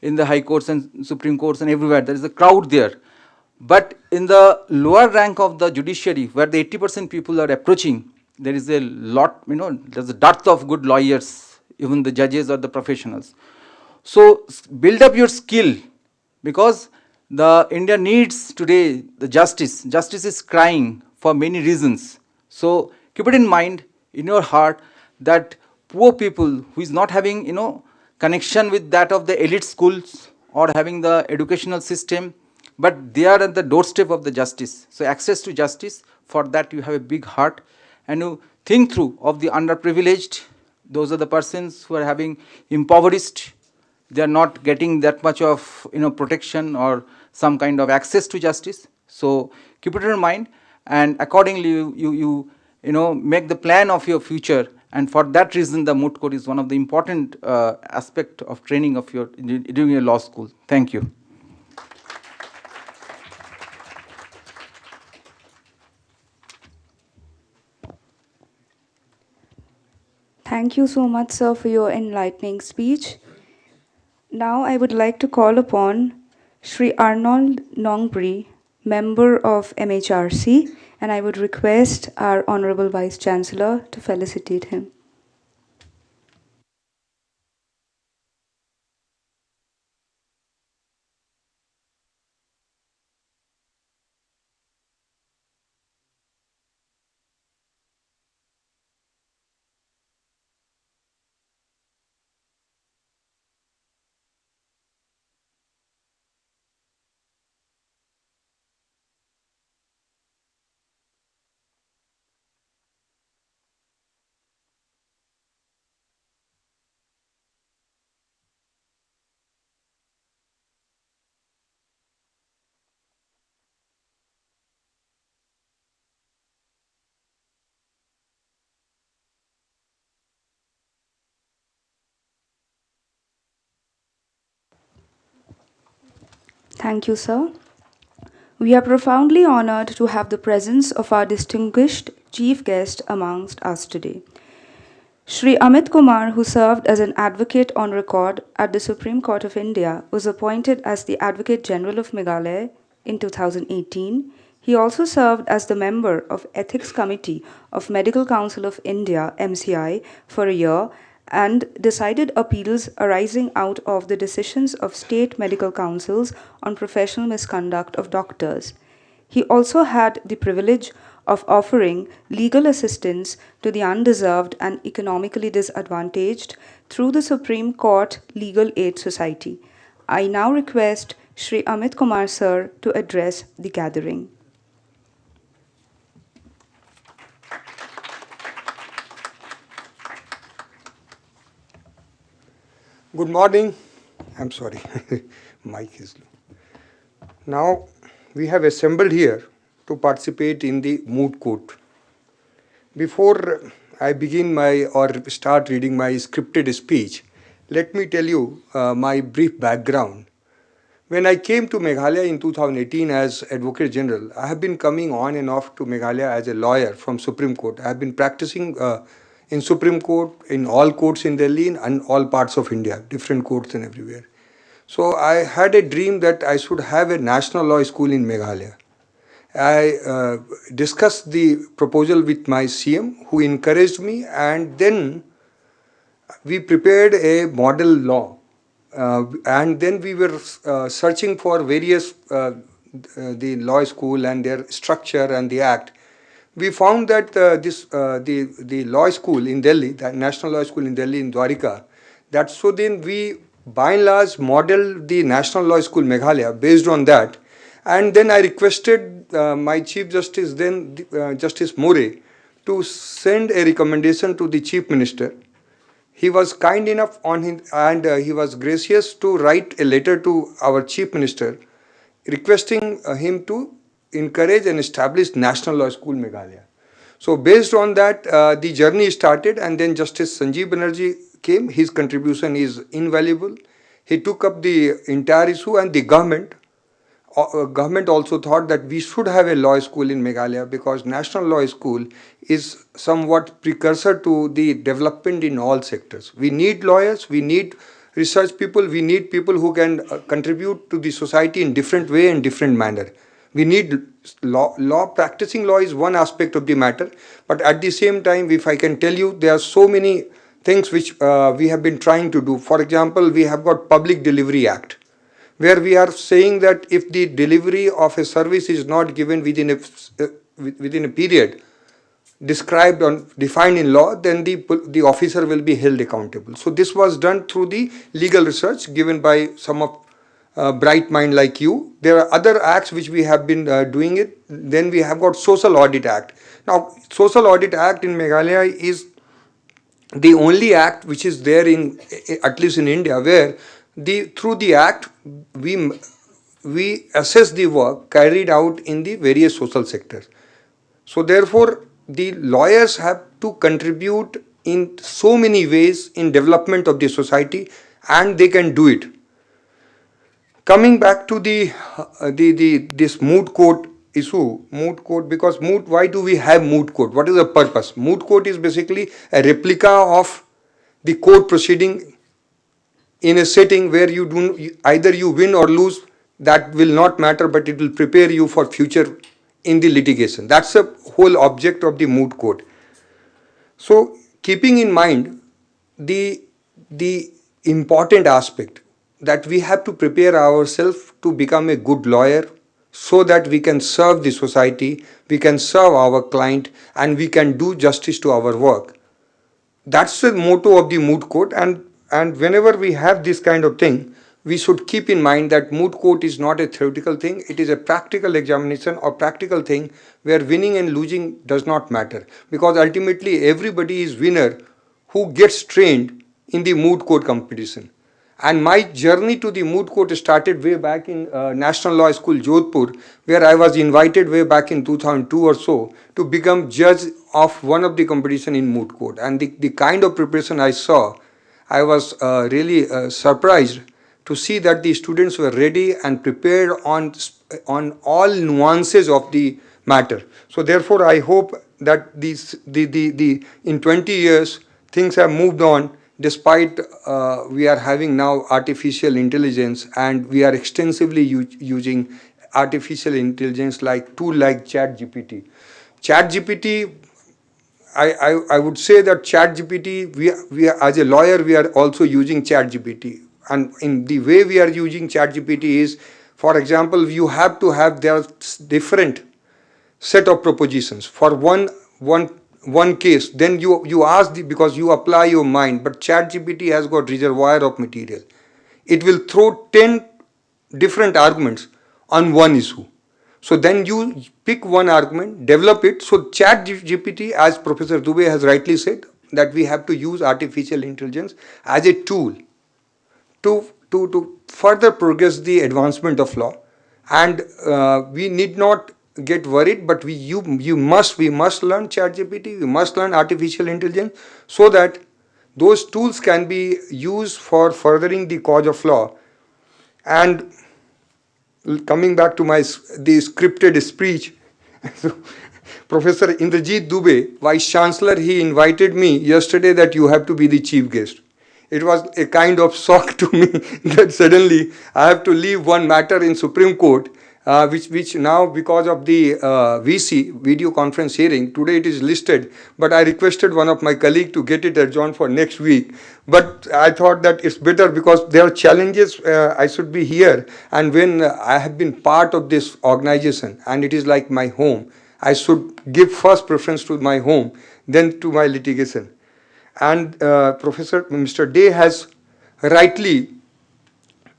in the high courts and Supreme Courts and everywhere. There is a crowd there. But in the lower rank of the judiciary, where the 80% people are approaching, there is a lot, there's a dearth of good lawyers, even the judges or the professionals. So build up your skill, because the India needs today the justice. Justice is crying for many reasons. So keep it in mind, in your heart, that poor people who is not having, connection with that of the elite schools or having the educational system, but they are at the doorstep of the justice. So access to justice, for that you have a big heart, and you think through of the underprivileged. Those are the persons who are having impoverished. They are not getting that much of protection or some kind of access to justice. So keep it in mind, and accordingly you make the plan of your future. And for that reason, the moot court is one of the important aspect of training of during your law school. Thank you. Thank you so much, sir, for your enlightening speech. Now I would like to call upon Sri Arnold Nongbri, member of MHRC, and I would request our Honorable Vice Chancellor to felicitate him. Thank you, sir. We are profoundly honored to have the presence of our distinguished chief guest amongst us today. Shri Amit Kumar, who served as an advocate on record at the Supreme Court of India, was appointed as the Advocate General of Meghalaya in 2018. He also served as the member of Ethics Committee of Medical Council of India, MCI, for a year and decided appeals arising out of the decisions of state medical councils on professional misconduct of doctors. He also had the privilege of offering legal assistance to the undeserved and economically disadvantaged through the Supreme Court Legal Aid Society. I now request Shri Amit Kumar sir to address the gathering. Good morning. I'm sorry, mic is low. Now we have assembled here to participate in the moot court. Before I begin my or start reading my scripted speech, let me tell you my brief background. When I came to Meghalaya in 2018 as Advocate General, I have been coming on and off to Meghalaya as a lawyer from Supreme Court. I have been practicing in Supreme Court, in all courts in Delhi, and all parts of India, different courts and everywhere. So I had a dream that I should have a national law school in Meghalaya. I discussed the proposal with my CM, who encouraged me, and then we prepared a model law. And then we were searching for various the law school and their structure and the act. We found that the law school in Delhi, the National Law School in Delhi in Dwarika, that so then we by and large modeled the National Law School Meghalaya based on that. And then I requested my Chief Justice, then Justice More, to send a recommendation to the Chief Minister. He was kind enough on him, and he was gracious to write a letter to our Chief Minister requesting him to encourage and establish National Law School Meghalaya. So based on that, the journey started, and then Justice Sanjeev Banerjee came. His contribution is invaluable. He took up the entire issue, and the government also thought that we should have a law school in Meghalaya, because National Law School is somewhat precursor to the development in all sectors. We need lawyers, we need research people, we need people who can contribute to the society in different way and different manner. We need practicing law is one aspect of the matter, but at the same time, if I can tell you, there are so many things which we have been trying to do. For example, we have got Public Delivery Act, where we are saying that if the delivery of a service is not given within a period described or defined in law, then the officer will be held accountable. So this was done through the legal research given by some of bright mind like you. There are other acts which we have been doing it. Then we have got Social Audit Act. Now, Social Audit Act in Meghalaya is the only act which is there in, at least in India, where through the act we assess the work carried out in the various social sectors. So therefore, the lawyers have to contribute in so many ways in development of the society, and they can do it. Coming back to this moot court issue, moot court, because moot, why do we have moot court? What is the purpose? Moot court is basically a replica of the court proceeding in a setting where either you win or lose. That will not matter, but it will prepare you for future in the litigation. That's the whole object of the moot court. So keeping in mind the important aspect that we have to prepare ourselves to become a good lawyer, so that we can serve the society, we can serve our client, and we can do justice to our work. That's the motto of the moot court, and whenever we have this kind of thing, we should keep in mind that moot court is not a theoretical thing, it is a practical examination or practical thing where winning and losing does not matter, because ultimately everybody is winner who gets trained in the moot court competition. And my journey to the moot court started way back in National Law School, Jodhpur, where I was invited way back in 2002 or so to become judge of one of the competition in moot court. And the kind of preparation I saw, I was really surprised to see that the students were ready and prepared on all nuances of the matter. So therefore, I hope that in 20 years things have moved on, despite we are having now artificial intelligence, and we are extensively using artificial intelligence like tool like ChatGPT. ChatGPT, I would say that ChatGPT, we are, as a lawyer, we are also using ChatGPT. And in the way we are using ChatGPT is, for example, you have to have their different set of propositions for one case. Then you ask because you apply your mind, but ChatGPT has got reservoir of material. It will throw 10 different arguments on one issue. So then you pick one argument, develop it. So ChatGPT, as Professor Dubey has rightly said, that we have to use artificial intelligence as a tool to further progress the advancement of law. And we need not get worried, but we must learn ChatGPT, we must learn artificial intelligence, so that those tools can be used for furthering the cause of law. And coming back to the scripted speech, Professor Indrajit Dubey, Vice Chancellor, he invited me yesterday that you have to be the chief guest. It was a kind of shock to me that suddenly I have to leave one matter in Supreme Court, which now, because of the VC, video conference hearing, today it is listed, but I requested one of my colleagues to get it adjourned for next week. But I thought that it's better because there are challenges, I should be here, and when I have been part of this organization and it is like my home, I should give first preference to my home, then to my litigation. And Professor Mr. Day has rightly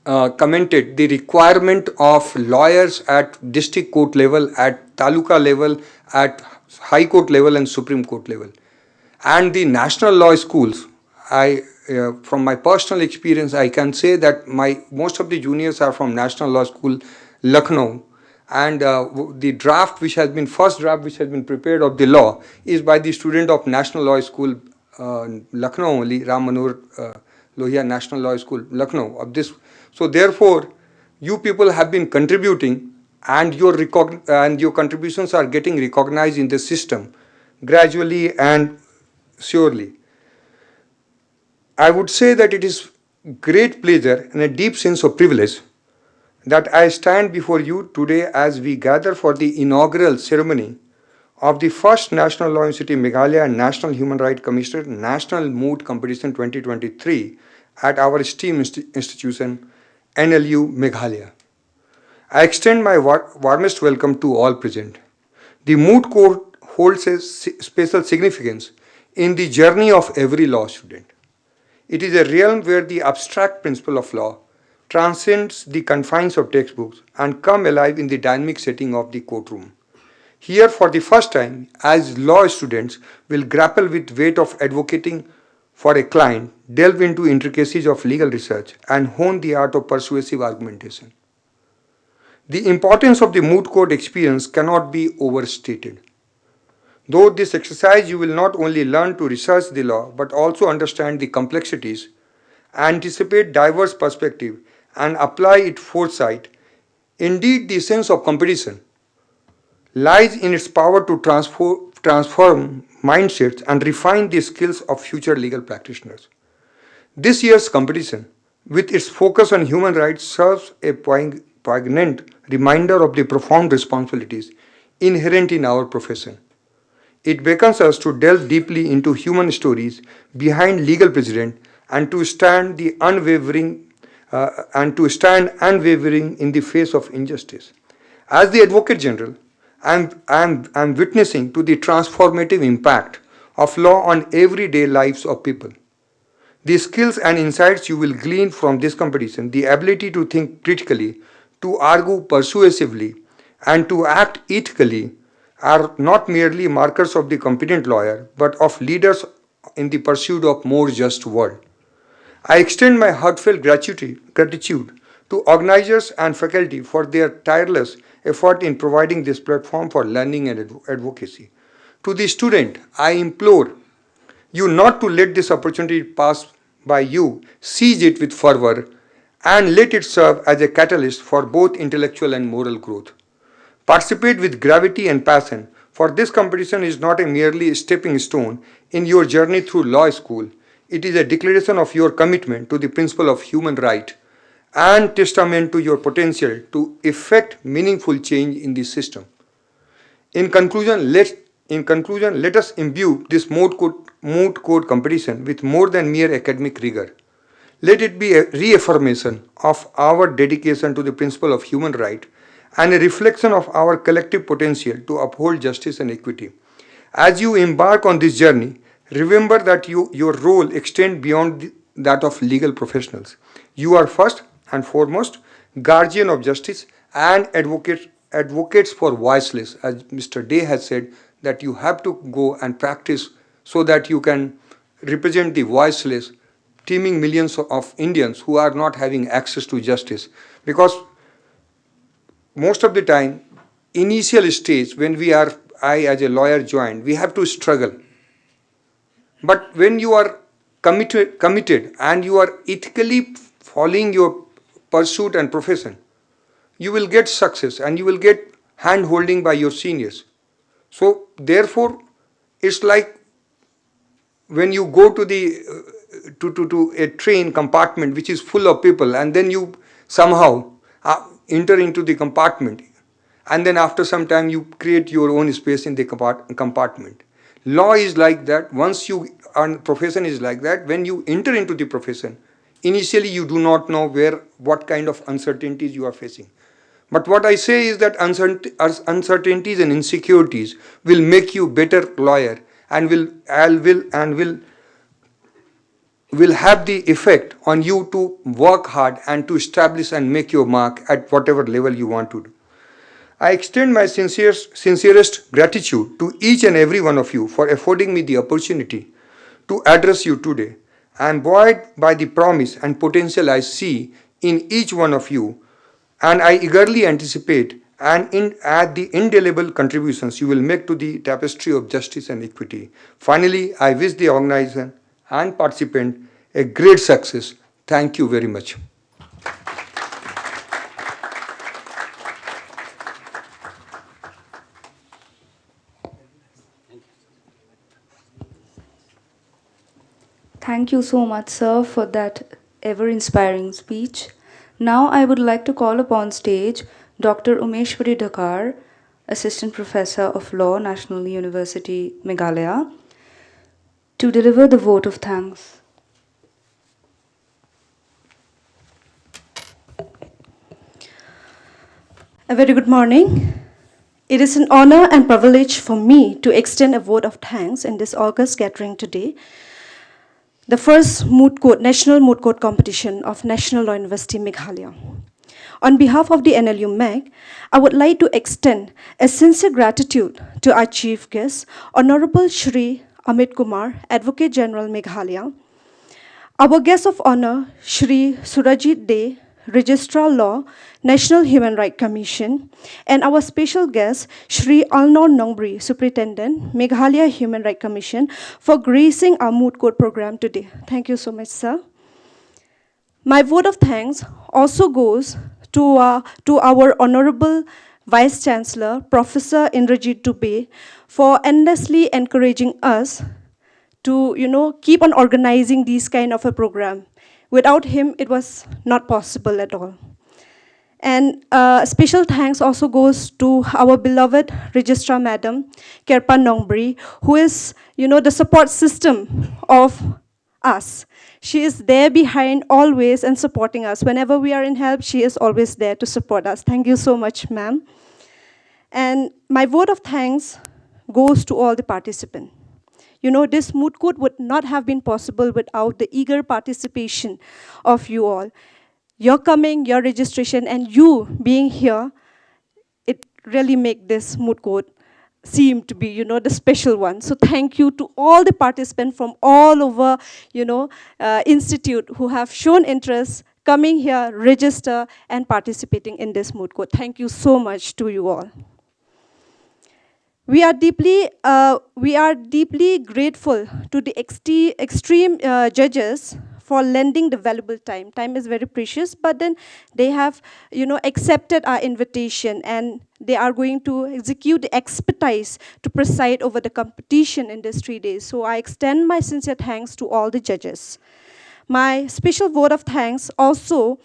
commented the requirement of lawyers at district court level, at taluka level, at high court level and Supreme Court level. And the national law schools, from my personal experience, I can say that most of the juniors are from National Law School, Lucknow. And the first draft which has been prepared of the law is by the student of National Law School, Lucknow only, Ram Manohar Lohia National Law School, Lucknow. So therefore, you people have been contributing, and your contributions are getting recognized in the system gradually and surely. I would say that it is great pleasure and a deep sense of privilege that I stand before you today as we gather for the inaugural ceremony of the first National Law University Meghalaya and National Human Rights Commission National Moot Competition 2023 at our esteemed institution, NLU Meghalaya. I extend my warmest welcome to all present. The Moot Court holds a special significance in the journey of every law student. It is a realm where the abstract principle of law transcends the confines of textbooks and come alive in the dynamic setting of the courtroom. Here, for the first time, as law students will grapple with weight of advocating for a client, delve into intricacies of legal research, and hone the art of persuasive argumentation. The importance of the moot court experience cannot be overstated. Though this exercise, you will not only learn to research the law, but also understand the complexities, anticipate diverse perspectives, and apply it foresight. Indeed, the essence of competition lies in its power to transform mindsets and refine the skills of future legal practitioners. This year's competition, with its focus on human rights, serves a poignant reminder of the profound responsibilities inherent in our profession. It beckons us to delve deeply into human stories behind legal precedent and to stand unwavering in the face of injustice. As the Advocate General, I'm witnessing to the transformative impact of law on everyday lives of people. The skills and insights you will glean from this competition, the ability to think critically, to argue persuasively, and to act ethically are not merely markers of the competent lawyer, but of leaders in the pursuit of more just world. I extend my heartfelt gratitude to organizers and faculty for their tireless effort in providing this platform for learning and advocacy. To the student, I implore you not to let this opportunity pass by you, seize it with fervor, and let it serve as a catalyst for both intellectual and moral growth. Participate with gravity and passion, for this competition is not a merely stepping stone in your journey through law school. It is a declaration of your commitment to the principle of human right and testament to your potential to effect meaningful change in the system. In conclusion, let us imbue this moot court competition with more than mere academic rigor. Let it be a reaffirmation of our dedication to the principle of human right and a reflection of our collective potential to uphold justice and equity. As you embark on this journey, remember that your role extends beyond that of legal professionals. You are first and foremost guardian of justice and advocates for voiceless. As Mr. Day has said, that you have to go and practice so that you can represent the voiceless, teeming millions of Indians who are not having access to justice. Because most of the time, initial stage when I as a lawyer joined, we have to struggle. But when you are committed and you are ethically following your pursuit and profession, you will get success and you will get hand holding by your seniors. So therefore, it's like when you go to the to a train compartment which is full of people, and then you somehow enter into the compartment, and then after some time you create your own space in the compartment. Law is like that. Once you earn, profession is like that. When you enter into the profession, initially you do not know what kind of uncertainties you are facing. But what I say is that uncertainties and insecurities will make you better lawyer, and will have the effect on you to work hard and to establish and make your mark at whatever level you want to do. I extend my sincerest gratitude to each and every one of you for affording me the opportunity to address you today. I am buoyed by the promise and potential I see in each one of you, and I eagerly anticipate at the indelible contributions you will make to the tapestry of justice and equity. Finally, I wish the organizer and participant a great success. Thank you very much. Thank you so much, sir, for that ever-inspiring speech. Now I would like to call upon stage Dr. Inauguration, Assistant Professor of Law, National University, Meghalaya, to deliver the vote of thanks. A very good morning. It is an honor and privilege for me to extend a vote of thanks in this august gathering today, the first Moot Court, National Moot Court Competition of National Law University, Meghalaya. On behalf of the NLU Meg, I would like to extend a sincere gratitude to our chief guest, Honorable Shri Amit Kumar, Advocate General, Meghalaya, our guest of honor, Shri Surajit De, Registrar Law, National Human Rights Commission, and our special guest, Shri Alnor Nongbri, Superintendent, Meghalaya Human Rights Commission, for gracing our Moot Court program today. Thank you so much, sir. My vote of thanks also goes to our Honorable Vice Chancellor, Professor Indrajit Dubey, for endlessly encouraging us to keep on organizing these kind of a program. Without him, it was not possible at all. And special thanks also goes to our beloved Registrar Madam, Kerpa Nongbri, who is, the support system of us. She is there behind always and supporting us. Whenever we are in help, she is always there to support us. Thank you so much, ma'am. And my vote of thanks goes to all the participants. This Moot Court would not have been possible without the eager participation of you all. Your coming, your registration, and you being here, it really makes this Moot Court seem to be, the special one. So thank you to all the participants from all over, institute who have shown interest coming here, register, and participating in this Moot Court. Thank you so much to you all. We are deeply grateful to the extreme judges for lending the valuable time. Time is very precious, but then they have, accepted our invitation, and they are going to execute the expertise to preside over the competition in these 3 days. So I extend my sincere thanks to all the judges. My special vote of thanks also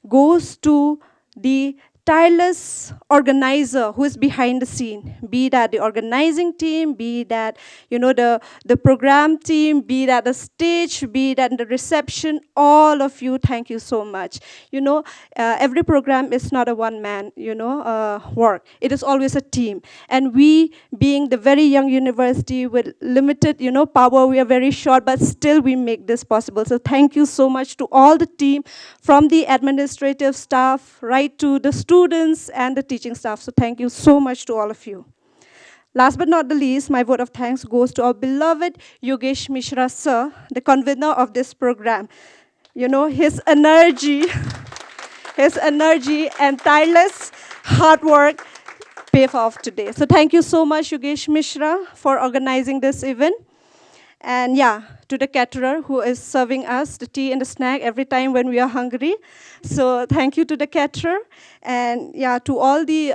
goes to the tireless organizer who is behind the scene, be that the organizing team, be that the program team, be that the stage, be that the reception. All of you, thank you so much. Every program is not a one-man work. It is always a team, and we, being the very young university with limited power, we are very short, but still we make this possible. So thank you so much to all the team, from the administrative staff right to the students and the teaching staff. So thank you so much to all of you. Last but not the least, my vote of thanks goes to our beloved Yogesh Mishra sir, the convener of this program. His energy and tireless hard work pay off today. So thank you so much, Yogesh Mishra, for organizing this event. And yeah, to the caterer who is serving us the tea and the snack every time when we are hungry. So thank you to the caterer. And yeah, to all the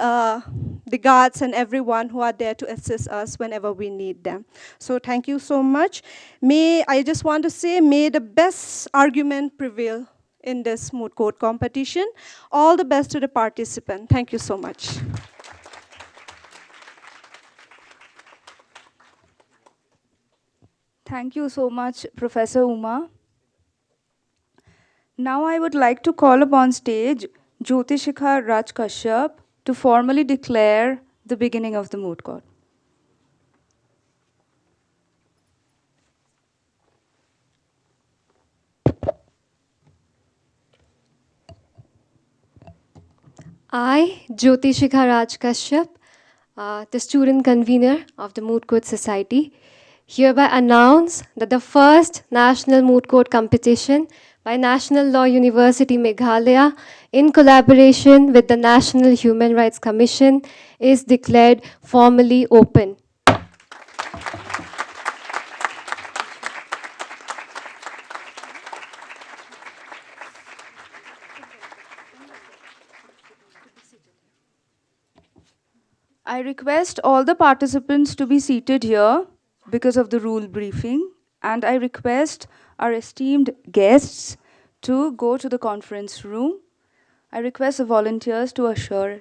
guards and everyone who are there to assist us whenever we need them. So thank you so much. I just want to say, may the best argument prevail in this moot court competition. All the best to the participant. Thank you so much. Thank you so much, Professor Uma. Now I would like to call upon stage Jyotishika Raj Kashyap to formally declare the beginning of the moot court. I, Jyotishika Raj Kashyap, the student convener of the Moot Court Society, hereby announce that the first national moot court competition by National Law University Meghalaya in collaboration with the National Human Rights Commission is declared formally open. I request all the participants to be seated here because of the rule briefing, and I request our esteemed guests to go to the conference room. I request the volunteers to assure